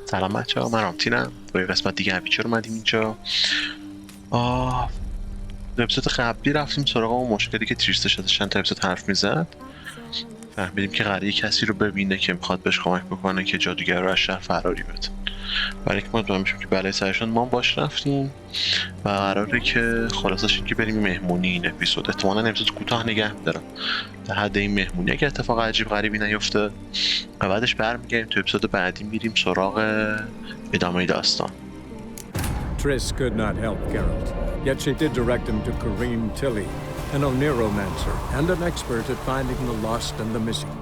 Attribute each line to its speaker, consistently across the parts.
Speaker 1: سلام بچه ها، من رامتینم. با یه قسمت دیگه ویچر اومدیم اینجا. در اپیزود قبلی رفتیم سراغ اون مشکلی که تریس چند تا اپیزود حرف میزد. فهمیدیم که قراره کسی رو ببینه که میخواد بهش کمک بکنه که جادوگرای رو از شهر فراریب بده. برای که مطمئن میشیم که بلای سرشون ما باش رفتیم و قراره که خلاصش این که بریم مهمونی. این اپیزود احتمالاً اپیزود کوتاه نگه می‌دارم در حد این مهمونی اگه اتفاق عجیب غریبی نیفته و بعدش برمیگردیم تو اپیزود بعدی میریم سراغ ادامه داستان.
Speaker 2: Tris could not help Geralt, yet she did direct him to Kareem Tilly, an Oneiromancer and an expert at finding the lost and the missing.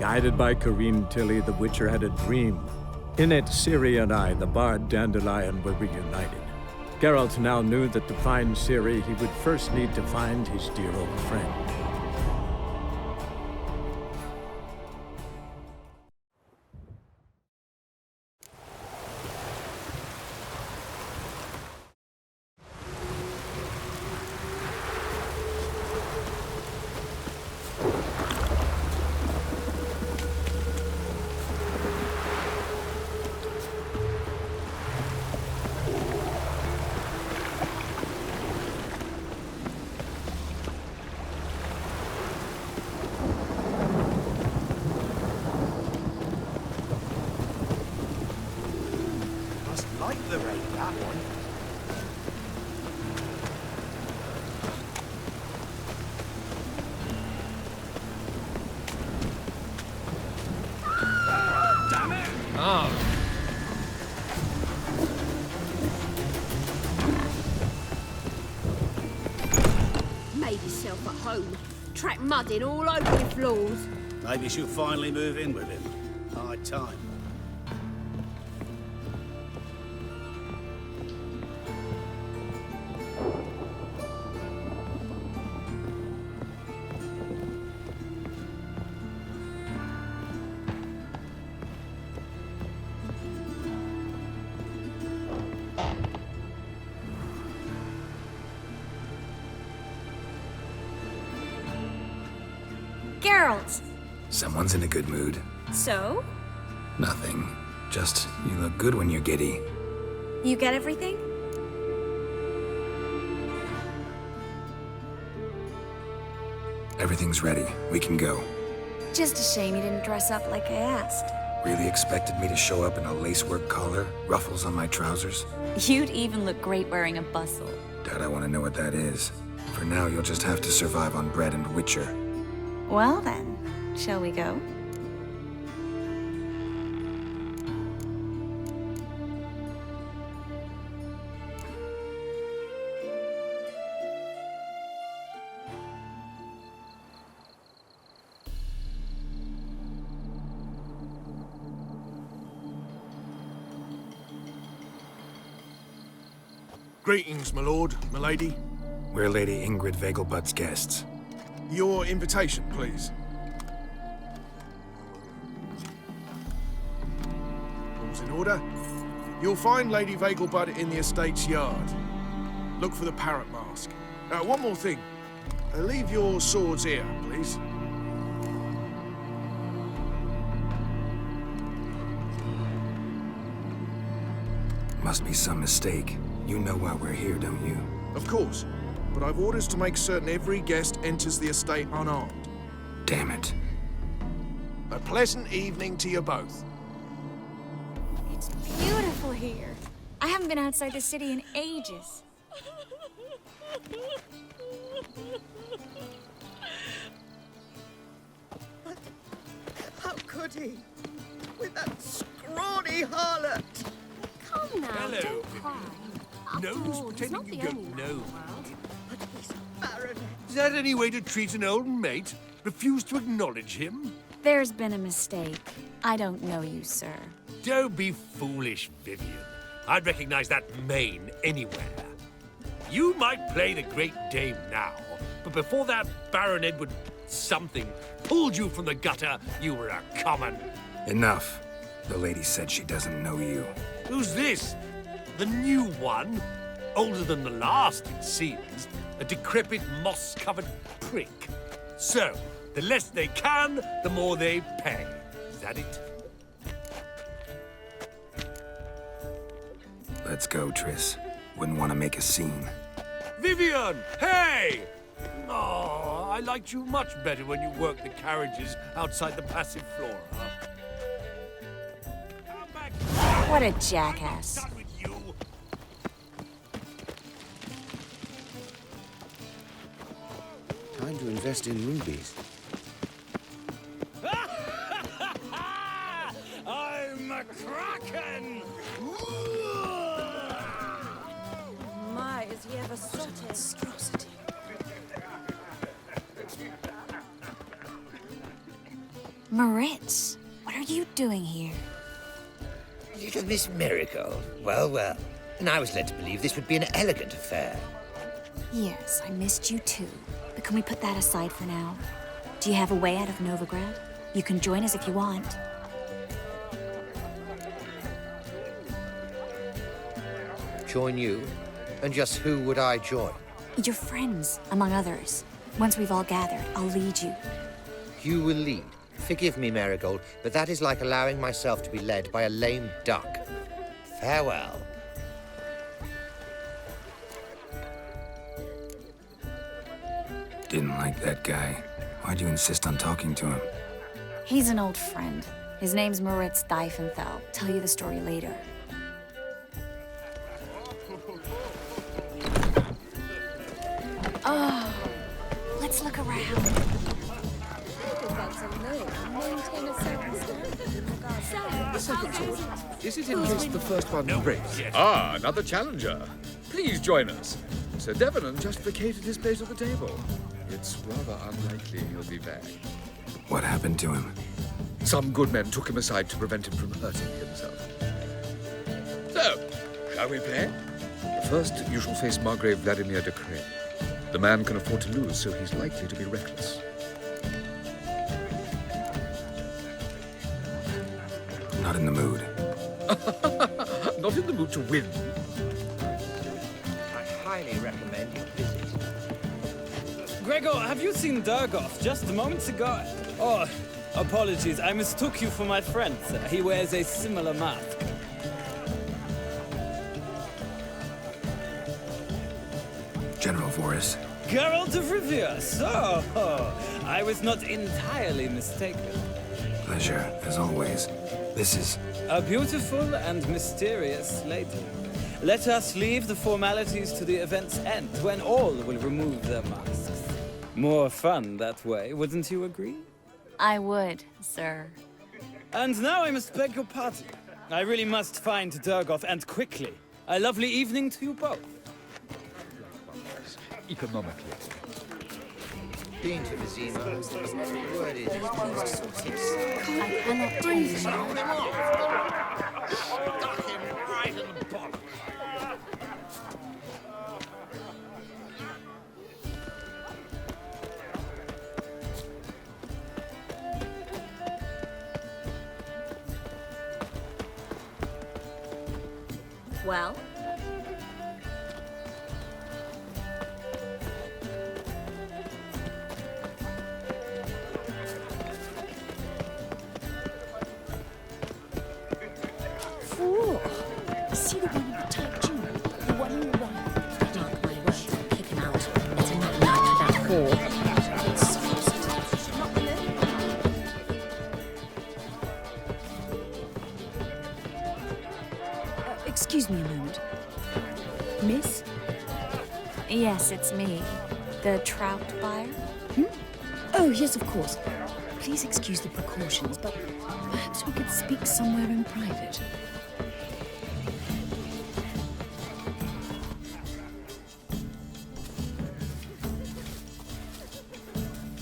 Speaker 2: Guided by Kareem Tilly, the Witcher had a dream. In it, Ciri and I, the bard Dandelion, were reunited. Geralt now knew that to find Ciri, he would first need to find his dear old friend.
Speaker 3: Made yourself at home. Track mudding all over your floors.
Speaker 4: Maybe she'll finally move in with him. High time.
Speaker 3: Geralt!
Speaker 5: Someone's in a good mood.
Speaker 3: So?
Speaker 5: Nothing. Just, you look good when you're giddy.
Speaker 3: You get everything?
Speaker 5: Everything's ready. We can go.
Speaker 3: Just a shame you didn't dress up like I asked.
Speaker 5: Really expected me to show up in a lacework collar, ruffles on my trousers?
Speaker 6: You'd even look great wearing a bustle.
Speaker 5: Doubt I want to know what that is. For now, you'll just have to survive on bread and witcher.
Speaker 6: Well then, shall we go?
Speaker 7: Greetings, my lord, my lady.
Speaker 5: We're Lady Ingrid Vegelbud's guests.
Speaker 7: Your invitation, please. All's in order. You'll find Lady Vegelbud in the estate's yard. Look for the parrot mask. One more thing. Leave your swords here, please.
Speaker 5: Must be some mistake. You know why we're here, don't you?
Speaker 7: Of course. But I've orders to make certain every guest enters the estate unarmed.
Speaker 5: Damn it.
Speaker 7: A pleasant evening to you both.
Speaker 6: It's beautiful here. I haven't been outside the city in ages.
Speaker 8: How could he? With that scrawny harlot!
Speaker 3: Come now,
Speaker 9: Hello,
Speaker 3: don't cry.
Speaker 9: No
Speaker 3: After
Speaker 9: use
Speaker 3: all, he's
Speaker 9: pretending
Speaker 3: not
Speaker 9: you
Speaker 3: the
Speaker 9: don't
Speaker 3: only man
Speaker 9: know.
Speaker 3: in the world.
Speaker 8: But he's baronet.
Speaker 9: Is that any way to treat an old mate? Refuse to acknowledge him?
Speaker 6: There's been a mistake. I don't know you, sir.
Speaker 9: Don't be foolish, Vivian. I'd recognize that mane anywhere. You might play the Great Dame now, but before that Baron Edward something pulled you from the gutter, you were a common...
Speaker 5: Enough. The lady said she doesn't know you.
Speaker 9: Who's this? The new one? Older than the last, it seems. A decrepit, moss-covered prick. So, the less they can, the more they pay. Is that it?
Speaker 5: Let's go, Tris. Wouldn't want to make a scene.
Speaker 9: Vivian! Hey! Oh, I liked you much better when you worked the carriages outside the passive floor, huh? Come back.
Speaker 6: What a jackass.
Speaker 9: Done with you.
Speaker 10: Time to invest in rubies.
Speaker 9: I'm a kraken!
Speaker 8: My, is he ever sorted?
Speaker 6: Moritz, what are you doing here?
Speaker 11: Little Miss Miracle. Well, well. And I was led to believe this would be an elegant affair.
Speaker 6: Yes, I missed you too. But can we put that aside for now? Do you have a way out of Novigrad? You can join us if you want.
Speaker 11: Join you? And just who would I join?
Speaker 6: Your friends, among others. Once we've all gathered, I'll lead you.
Speaker 11: You will lead. Forgive me, Marigold, but that is like allowing myself to be led by a lame duck. Farewell.
Speaker 5: Didn't like that guy. Why'd you insist on talking to him?
Speaker 6: He's an old friend. His name's Moritz Diefenthal. Tell you the story later. Oh, let's look around.
Speaker 12: Second sword. Is it in case the first one breaks?
Speaker 13: Ah, another challenger. Please join us. Sir Devenant just vacated his place at the table. It's rather unlikely he'll be back.
Speaker 5: What happened to him?
Speaker 13: Some good men took him aside to prevent him from hurting himself. So, shall we play? First, you shall face Margrave Vladimir de Cray. The man can afford to lose, so he's likely to be reckless.
Speaker 5: Not in the mood.
Speaker 13: Not in the mood to win.
Speaker 11: I highly recommend you visit.
Speaker 14: Gregor, have you seen Durgoff just moments ago? Oh, apologies. I mistook you for my friend, sir. He wears a similar mask.
Speaker 5: General Voris.
Speaker 14: Geralt of Rivia, so I was not entirely mistaken.
Speaker 5: Pleasure, as always. This is...
Speaker 14: a beautiful and mysterious lady. Let us leave the formalities to the event's end, when all will remove their masks. More fun that way, wouldn't you agree?
Speaker 6: I would, sir.
Speaker 14: And now I must beg your pardon. I really must find Durgoff, and quickly. A lovely evening to you both.
Speaker 13: Economically.
Speaker 11: Been to Vizima. The word is
Speaker 6: I cannot breathe now.
Speaker 9: Stuck him right in the bottom.
Speaker 3: Well?
Speaker 6: Is he the one with the tight tune? The one who ran? Mark my words, I'll kick him out. It's a nut for that whore.
Speaker 15: Excuse me a moment. Miss?
Speaker 6: Yes, it's me. The trout buyer?
Speaker 15: Oh, yes, of course. Please excuse the precautions, but perhaps we could speak somewhere in private.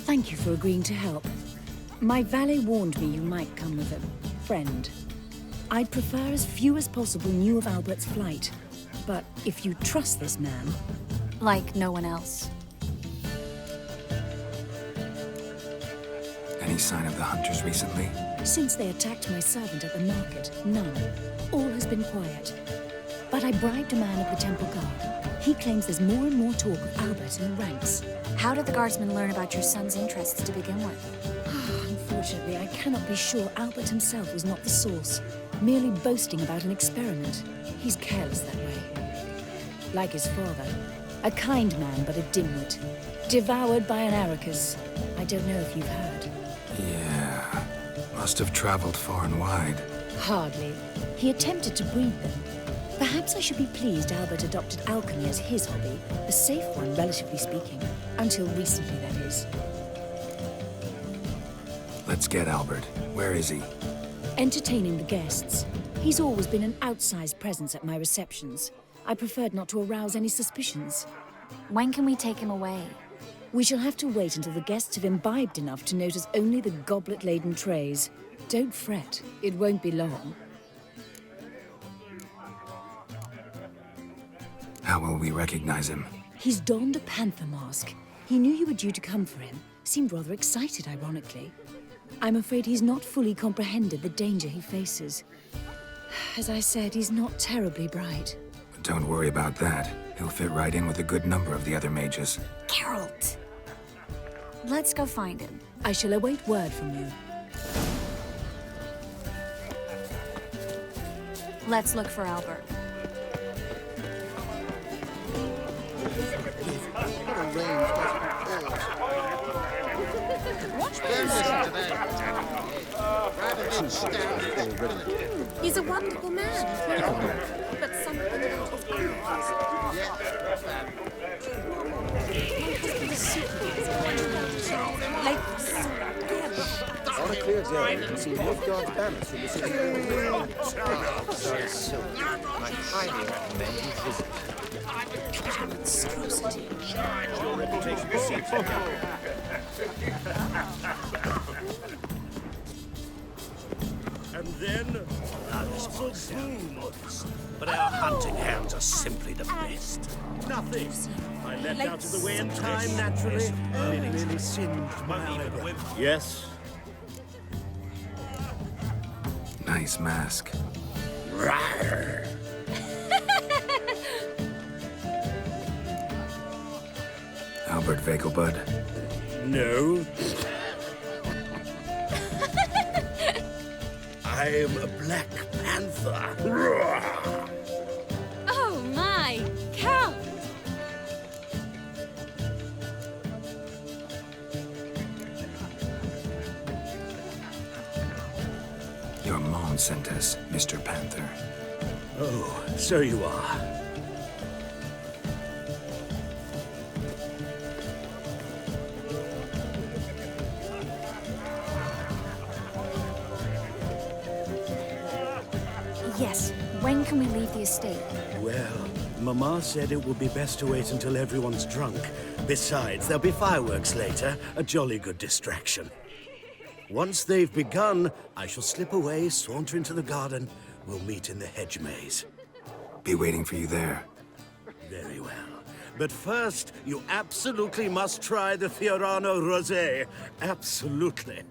Speaker 15: Thank you for agreeing to help. My valet warned me you might come with a friend. I'd prefer as few as possible knew of Albert's flight. But if you trust this man...
Speaker 6: Like no one else.
Speaker 5: Any sign of the hunters recently?
Speaker 15: Since they attacked my servant at the market, none. All has been quiet. But I bribed a man of the Temple Guard. He claims there's more and more talk of Albert in the ranks.
Speaker 6: How did the guardsmen learn about your son's interests to begin with?
Speaker 15: Unfortunately, I cannot be sure Albert himself was not the source. merely boasting about an experiment. He's careless that way. Like his father, a kind man but a dimwit, devoured by an aracus. I don't know if you've heard.
Speaker 5: Yeah, must have traveled far and wide.
Speaker 15: Hardly. He attempted to breed them. Perhaps I should be pleased Albert adopted alchemy as his hobby, a safe one, relatively speaking. Until recently, that is.
Speaker 5: Let's get Albert. Where is he?
Speaker 15: Entertaining the guests. He's always been an outsized presence at my receptions. I preferred not to arouse any suspicions.
Speaker 6: When can we take him away?
Speaker 15: We shall have to wait until the guests have imbibed enough to notice only the goblet-laden trays. Don't fret, it won't be long.
Speaker 5: How will we recognize him?
Speaker 15: He's donned a panther mask. He knew you were due to come for him. Seemed rather excited, ironically. I'm afraid he's not fully comprehended the danger he faces. As I said, he's not terribly bright.
Speaker 5: Don't worry about that. He'll fit right in with a good number of the other mages.
Speaker 6: Geralt! Let's go find him.
Speaker 15: I shall await word from you.
Speaker 6: Let's look for Albert.
Speaker 3: He's a wonderful man. But something about his
Speaker 12: On a clear day, you can see Nilfgaard's banners from the city.
Speaker 11: I highly recommend you visit.
Speaker 4: And then, but our hunting hands are simply the best. Nothing. I left out of the way in time, naturally. Nearly singed my eyebrow. Yes?
Speaker 5: Nice mask.
Speaker 4: Rawr.
Speaker 5: Albert Vegelbud.
Speaker 4: No. I am a Black Panther. Rawr.
Speaker 3: Oh my, Count!
Speaker 5: Your mom sent us, Mr. Panther.
Speaker 4: Oh, so you are.
Speaker 6: Yes. When can we leave the estate?
Speaker 4: Well, Mama said it would be best to wait until everyone's drunk. Besides, there'll be fireworks later, a jolly good distraction. Once they've begun, I shall slip away, saunter into the garden. We'll meet in the hedge maze.
Speaker 5: Be waiting for you there.
Speaker 4: Very well. But first, you absolutely must try the Fiorano Rosé. Absolutely.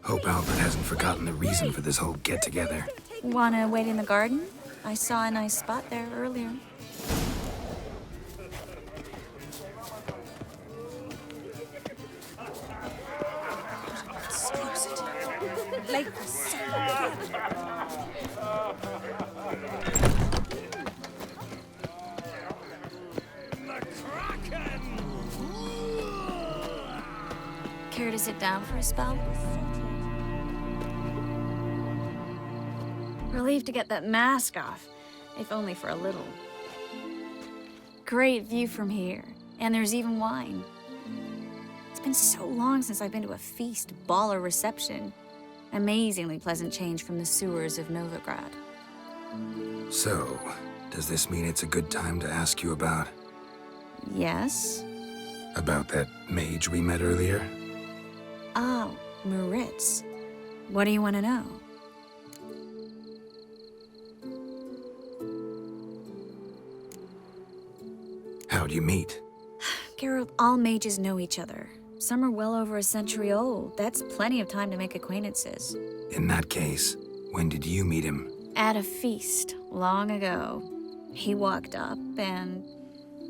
Speaker 5: Hope Albert hasn't forgotten the reason for this whole get-together.
Speaker 6: Wanna wait in the garden? I saw a nice spot there earlier. Care to sit down for a spell? Relieved to get that mask off, if only for a little. Great view from here, and there's even wine. It's been so long since I've been to a feast, ball, or reception. Amazingly pleasant change from the sewers of Novigrad.
Speaker 5: So, does this mean it's a good time to ask you about...
Speaker 6: Yes?
Speaker 5: About that mage we met earlier?
Speaker 6: Oh, Moritz. What do you want to know?
Speaker 5: How'd you meet?
Speaker 6: Geralt, all mages know each other. Some are well over a century old. That's plenty of time to make acquaintances.
Speaker 5: In that case, when did you meet him?
Speaker 6: At a feast, long ago. He walked up and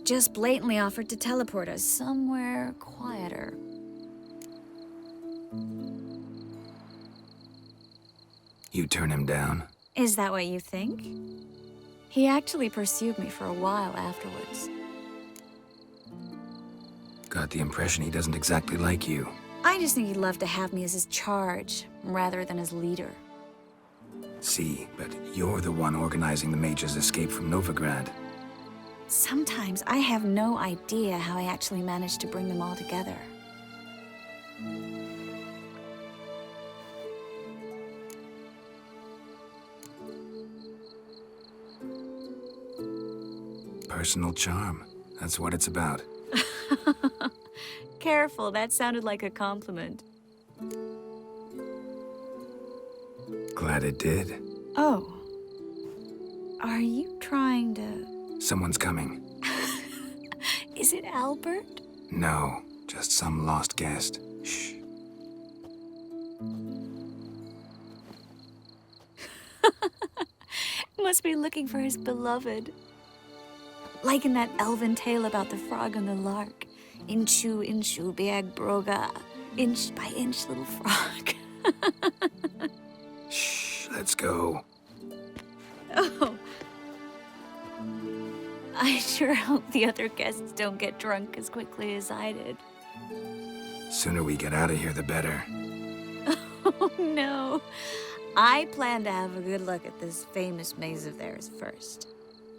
Speaker 6: just blatantly offered to teleport us somewhere quieter.
Speaker 5: You turn him down?
Speaker 6: Is that what you think? He actually pursued me for a while afterwards.
Speaker 5: Got the impression he doesn't exactly like you.
Speaker 6: I just think he'd love to have me as his charge, rather than his leader.
Speaker 5: See, but you're the one organizing the mage's escape from Novigrad.
Speaker 6: Sometimes I have no idea how I actually managed to bring them all together.
Speaker 5: Personal charm. That's what it's about.
Speaker 6: Careful, that sounded like a compliment.
Speaker 5: Glad it did.
Speaker 6: Oh. Are you trying to...
Speaker 5: Someone's coming.
Speaker 6: Is it Albert?
Speaker 5: No, just some lost guest. Shh.
Speaker 6: Must be looking for his beloved. Like in that elven tale about the frog and the lark. Inchu, beag broga. Inch by inch, little frog.
Speaker 5: Shh, let's go.
Speaker 6: Oh. I sure hope the other guests don't get drunk as quickly as I did.
Speaker 5: Sooner we get out of here, the better.
Speaker 6: Oh, no. I plan to have a good look at this famous maze of theirs first.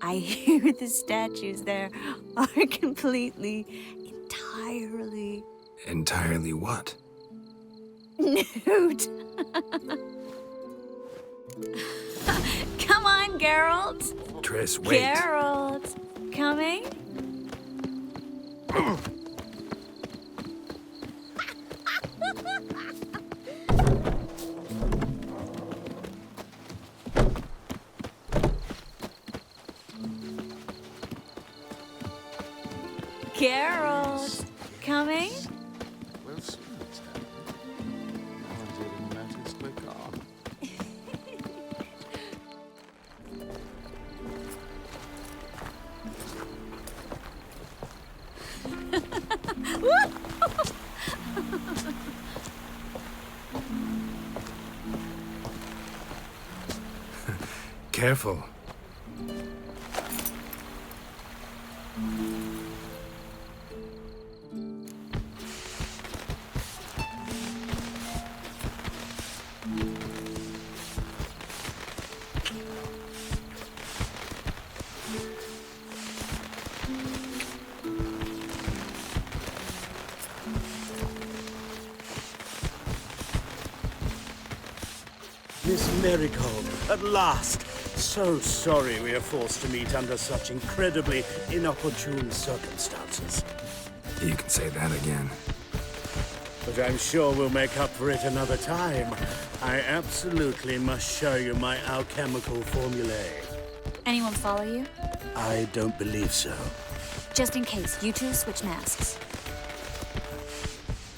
Speaker 6: I hear the statues there are completely, entirely...
Speaker 5: Entirely what?
Speaker 6: Nude. Come on, Geralt.
Speaker 5: Tris, wait.
Speaker 6: Geralt, coming? Geralt, coming?
Speaker 7: Well, soon it's happening. I didn't notice quick on.
Speaker 5: Careful.
Speaker 4: Miss Marigold, at last! So sorry we are forced to meet under such incredibly inopportune circumstances.
Speaker 5: You can say that again.
Speaker 4: But I'm sure we'll make up for it another time. I absolutely must show you my alchemical formulae.
Speaker 6: Anyone follow you?
Speaker 4: I don't believe so.
Speaker 6: Just in case, you two switch masks.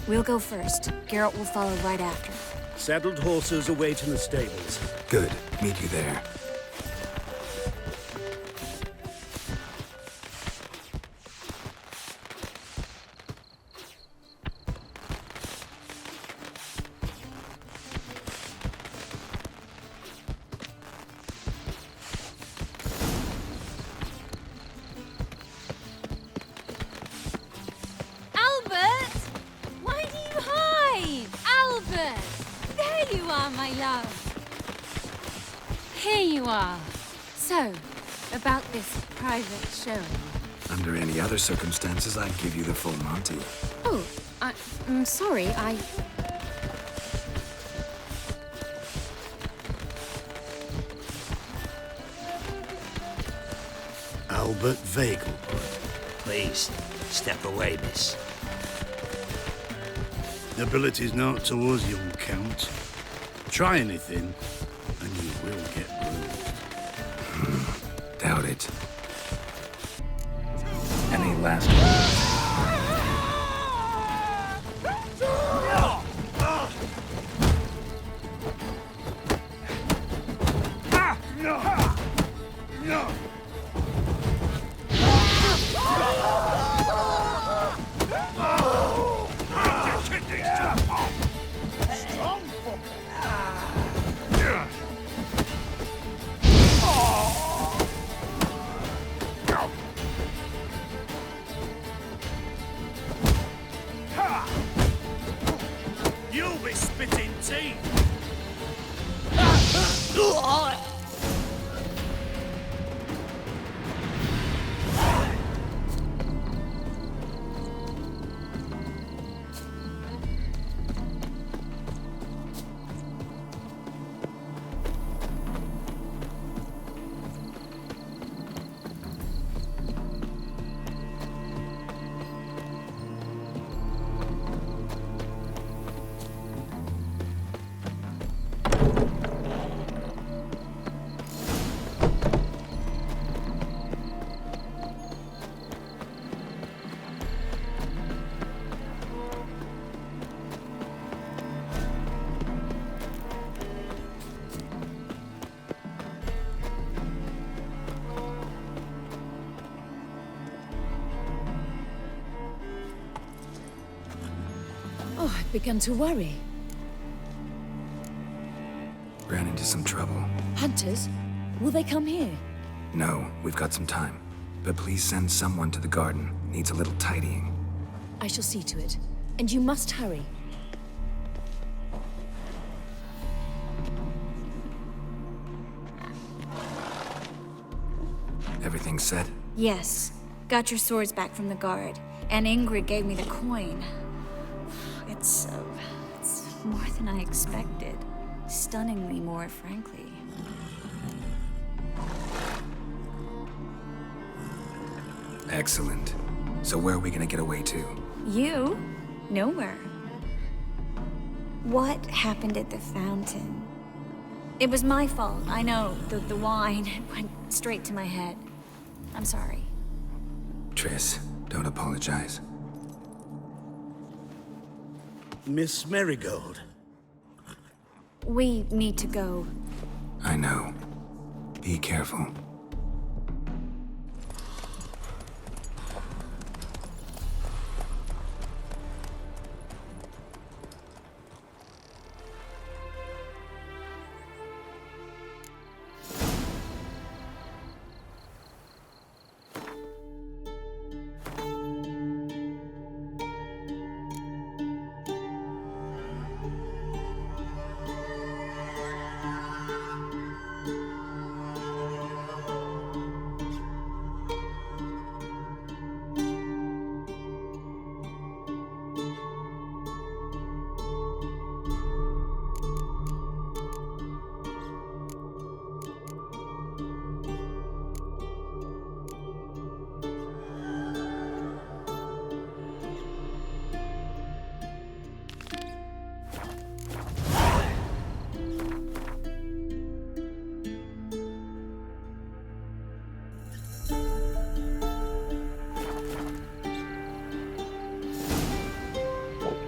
Speaker 6: We'll go first. Geralt will follow right after.
Speaker 4: Saddled horses await in the stables.
Speaker 5: Good. Meet you there.
Speaker 3: Albert! Why do you hide? Albert! There you are, my love. Here you are. So, about this private showing.
Speaker 5: Under any other circumstances, I'd give you the full Monty.
Speaker 3: Oh, I'm sorry,
Speaker 4: Albert Vegelbud. Please, step away, miss. Nobility's not towards young Count. Try anything, and you will get bruised.
Speaker 5: Doubt it. Any last words?
Speaker 9: see.
Speaker 15: Oh, I began to worry.
Speaker 5: Ran into some trouble.
Speaker 15: Hunters? Will they come here?
Speaker 5: No, we've got some time. But please send someone to the garden. Needs a little tidying.
Speaker 15: I shall see to it. And you must hurry.
Speaker 5: Everything set?
Speaker 6: Yes. Got your swords back from the guard. And Ingrid gave me the coin. It's more than I expected. Stunningly more, frankly.
Speaker 5: Excellent. So where are we gonna get away to?
Speaker 6: You? Nowhere. What happened at the fountain? It was my fault, I know. The wine went straight to my head. I'm sorry.
Speaker 5: Tris, don't apologize.
Speaker 4: Miss Marigold.
Speaker 6: We need to go.
Speaker 5: I know. Be careful.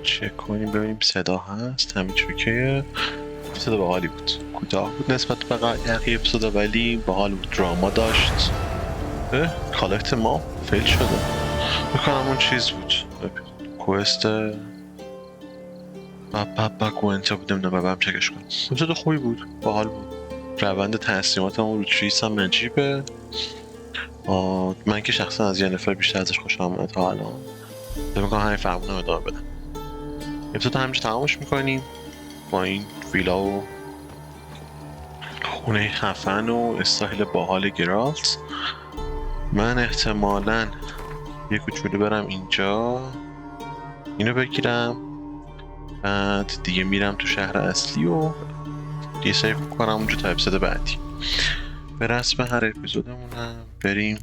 Speaker 1: چک کنیم ببینیم صدا هست. همین چوکه اپیزود باحالی بود. کوتاه بود نسبت به بقیه اپیزودا ولی باحال بود. دراما داشت. کالکت ما فیل شده. بکنم اون چیز بود. کوست کوئنتا بود. نمیدونم ببرم چکش کنم. اپیزود خوبی بود. باحال بود. روند تصمیماتمون رو تریس هم نجیبه. من که شخصا از یه نفر بیشتر ازش خوشم اومد تا الان. فکر می‌کنم همین فرمونم ادامه بدم. اپیزود همینجا تمامش میکنیم با این ویلا و خونه خفن و استایل باحال گرالت. من احتمالاً یه کوچولو برم اینجا اینو بگیرم، بعد دیگه میرم تو شهر اصلی و دیگه سیف کنم اونجا تا اپیزود بعدی. به رسم هر اپیزودمونم بریم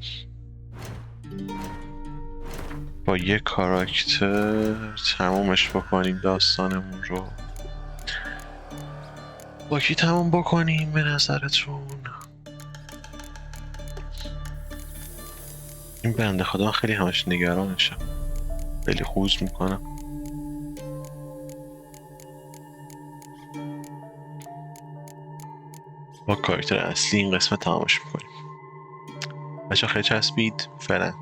Speaker 1: با یه کاراکتر تمومش بکنیم داستانمون رو. با کی تموم بکنیم به نظرتون؟ این بنده خدا خیلی همش نگرانشم، خیلی خوز میکنم. با کاراکتر اصلی این قسمت تمامش میکنیم. بچه خیلی چسبید. فعلا